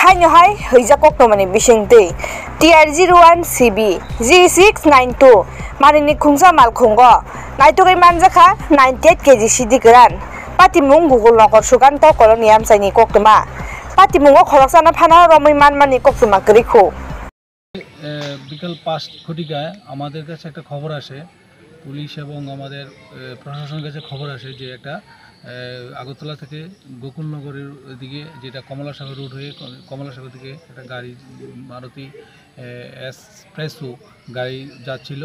haino hai hijak koktomani bisingtui TR01 CB G692 marini khungsa mal khungo naitogai manjaka 98 kg sidi gran patimung gugul nokor sugan to koloni amsaini koktoma patimungo khoroksana phana romoi manmani koktoma grikho বিকাল 5 ঘটিকায় আমাদের কাছে একটা খবর আসে, police এবং আমাদের প্রশাসনের কাছে খবর আসে যে একটা আগরতলা থেকে গোকুলনগরের দিকে, যেটা কমলাসাগর রোড হয়ে কমলাসাগর দিকে একটা গাড়ি মারুতি এক্সপ্রেসো গাড়ি যাচ্ছিল।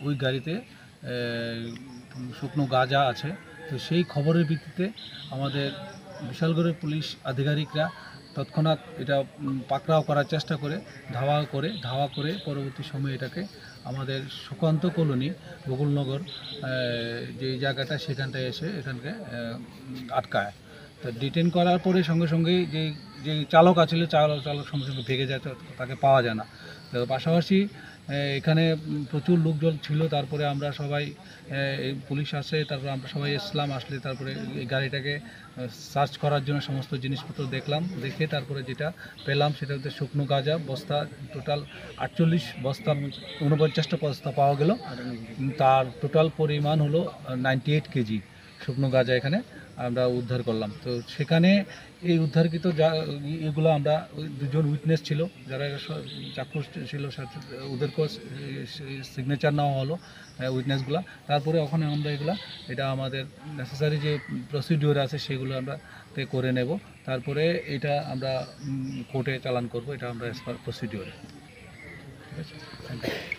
ওই গাড়িতে শুকনো গাঁজা আছে। তো সেই খবরের ভিত্তিতে আমাদের বিশালগড়ের পুলিশ আধিকারিকরা তৎক্ষণাৎ এটা পাকড়াও করার চেষ্টা করে ধাওয়া করে পরবর্তী সময়ে এটাকে আমাদের সুকান্ত কলোনি গোকুলনগর যে জায়গাটা সেখানটায় এসে এখানকে আটকায়। তো ডিটেন করার পরে সঙ্গে সঙ্গে যে চালক আছিল চালক সঙ্গে সঙ্গে ভেগে যায়, তাকে পাওয়া যায় না। তো পাশাপাশি এখানে প্রচুর লোকজন ছিল। তারপরে আমরা সবাই পুলিশ আসে, তারপরে আমরা সবাই আসলে তারপরে এই গাড়িটাকে সার্চ করার জন্য সমস্ত জিনিসপত্র দেখে তারপরে যেটা পেলাম সেটা হচ্ছে শুকনো গাঁজা বস্তা, টোটাল 48 বস্তা, 49টা বস্তা পাওয়া গেল। তার টোটাল পরিমাণ হলো 98 কেজি শুকনো গাঁজা এখানে আমরা উদ্ধার করলাম। তো সেখানে এই উদ্ধারকৃত এগুলো আমরা দুজন উইটনেস ছিল, যারা চাক্ষুষ ছিল, ওদেরকেও সিগনেচার নেওয়া হলো উইটনেসগুলো। তারপরে ওখানে আমরা এটা আমাদের নেসেসারি যে প্রসিডিওর আছে সেগুলো আমরা করে নেব। তারপরে এটা আমরা কোর্টে চালান করব, এটা আমরা প্রসিডিওরে। ঠিক আছে, থ্যাংক ইউ।